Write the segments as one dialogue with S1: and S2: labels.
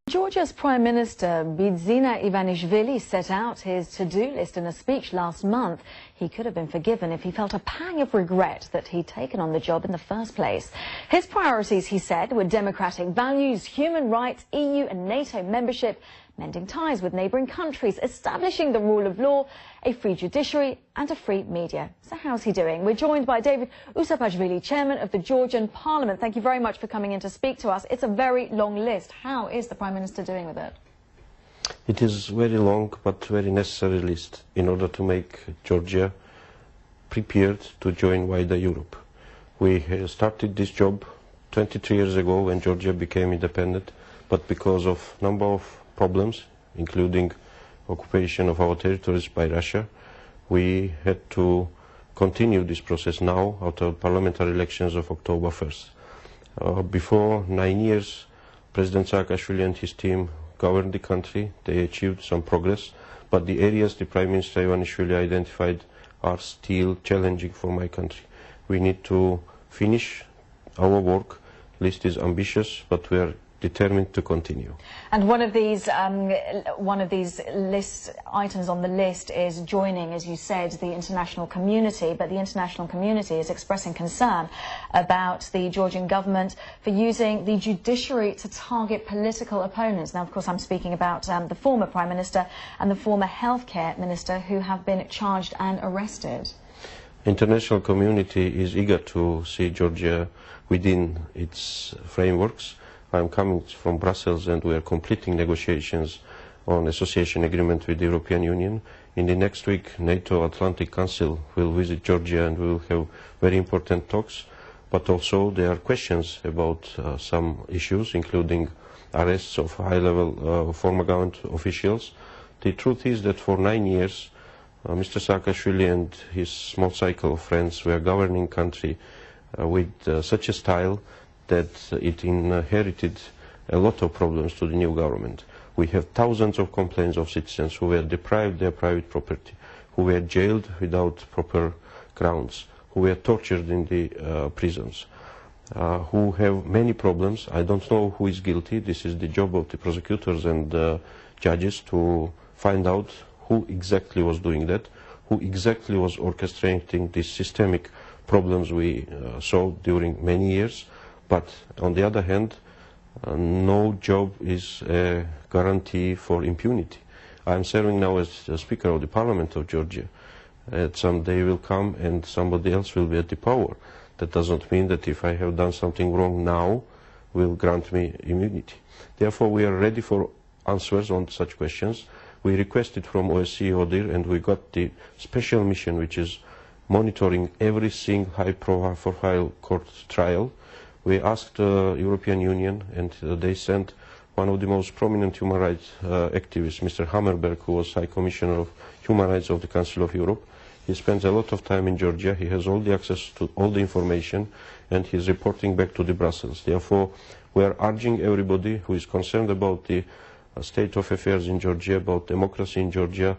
S1: Georgia's Prime Minister Bidzina Ivanishvili set out his to-do list in a speech last month. He could have been forgiven if he felt a pang of regret that he'd taken on the job in the first place. His priorities, he said, were democratic values, human rights, EU and NATO membership, mending ties with neighbouring countries, establishing the rule of law, a free judiciary and a free media. So how's he doing? We're joined by Davith Usupashvili, Chairman of the Georgian Parliament. Thank you very much for coming in to speak to us. It's a very long list. How is the Prime Minister doing with it?
S2: It is very long but very necessary list in order to make Georgia prepared to join wider Europe. We started this job 23 years ago when Georgia became independent, but because of number of problems, including occupation of our territories by Russia, we had to continue this process now after parliamentary elections of October 1st. Before 9 years, President Saakashvili and his team governed the country. They achieved some progress, but the areas the Prime Minister Ivanishvili identified are still challenging for my country. We need to finish our work. List is ambitious, but we are determined to continue.
S1: And one of these items on the list is joining, as you said, the international community. But the international community is expressing concern about the Georgian government for using the judiciary to target political opponents. Now, of course, I'm speaking about the former Prime Minister and the former Healthcare Minister who have been charged and arrested.
S2: International community is eager to see Georgia within its frameworks. I'm coming from Brussels and we are completing negotiations on association agreement with the European Union. In the next week, NATO Atlantic Council will visit Georgia and we will have very important talks. But also there are questions about some issues, including arrests of high-level former government officials. The truth is that for 9 years, Mr. Saakashvili and his small cycle of friends were governing country with such a style that it inherited a lot of problems to the new government. We have thousands of complaints of citizens who were deprived their private property, who were jailed without proper grounds, who were tortured in the prisons, who have many problems. I don't know who is guilty. This is the job of the prosecutors and judges to find out who exactly was doing that, who exactly was orchestrating these systemic problems we saw during many years. But on the other hand, no job is a guarantee for impunity. I am serving now as the Speaker of the Parliament of Georgia. Some day will come and somebody else will be at the power. That doesn't mean that if I have done something wrong now, will grant me immunity. Therefore, we are ready for answers on such questions. We requested from OSCE ODIHR and we got the special mission which is monitoring every single high-profile court trial. We asked the European Union and they sent one of the most prominent human rights activists, Mr. Hammerberg, who was High Commissioner of Human Rights of the Council of Europe. He spends a lot of time in Georgia. He has all the access to all the information and he is reporting back to the Brussels. Therefore, we are urging everybody who is concerned about the state of affairs in Georgia, about democracy in Georgia,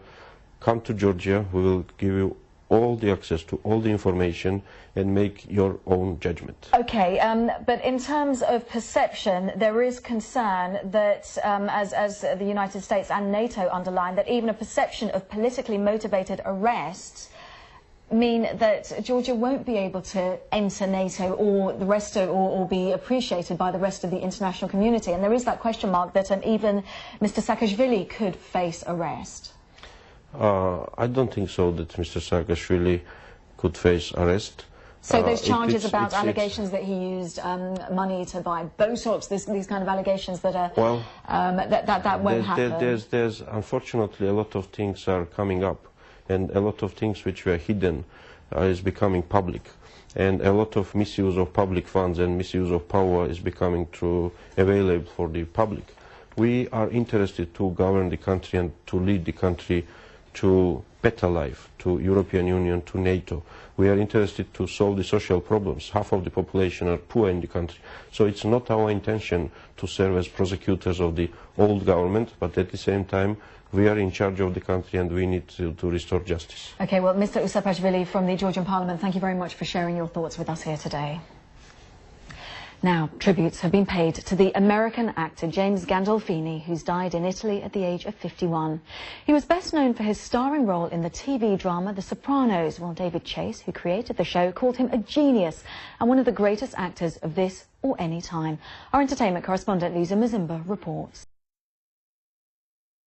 S2: come to Georgia. We will give you all the access to all the information and make your own judgment.
S1: Okay, but in terms of perception, there is concern that, as the United States and NATO underline, that even a perception of politically motivated arrests mean that Georgia won't be able to enter NATO or the rest of, or be appreciated by the rest of the international community. And there is that question mark that even Mr. Saakashvili could face arrest.
S2: I don't think so that Mr. Saakashvili could face arrest.
S1: So those charges about allegations that he used money to buy Botox, these kind of allegations that are,
S2: well,
S1: that won't happen.
S2: There's unfortunately a lot of things are coming up, and a lot of things which were hidden is becoming public, and a lot of misuse of public funds and misuse of power is becoming available for the public. We are interested to govern the country and to lead the country to better life, to European Union, to NATO. We are interested to solve the social problems. Half of the population are poor in the country. So it's not our intention to serve as prosecutors of the old government, but at the same time, we are in charge of the country and we need to restore justice.
S1: Okay, well, Mr. Usupashvili from the Georgian Parliament, thank you very much for sharing your thoughts with us here today. Now, tributes have been paid to the American actor James Gandolfini, who's died in Italy at the age of 51. He was best known for his starring role in the TV drama The Sopranos, while David Chase, who created the show, called him a genius and one of the greatest actors of this or any time. Our entertainment correspondent Lisa Mazimba reports.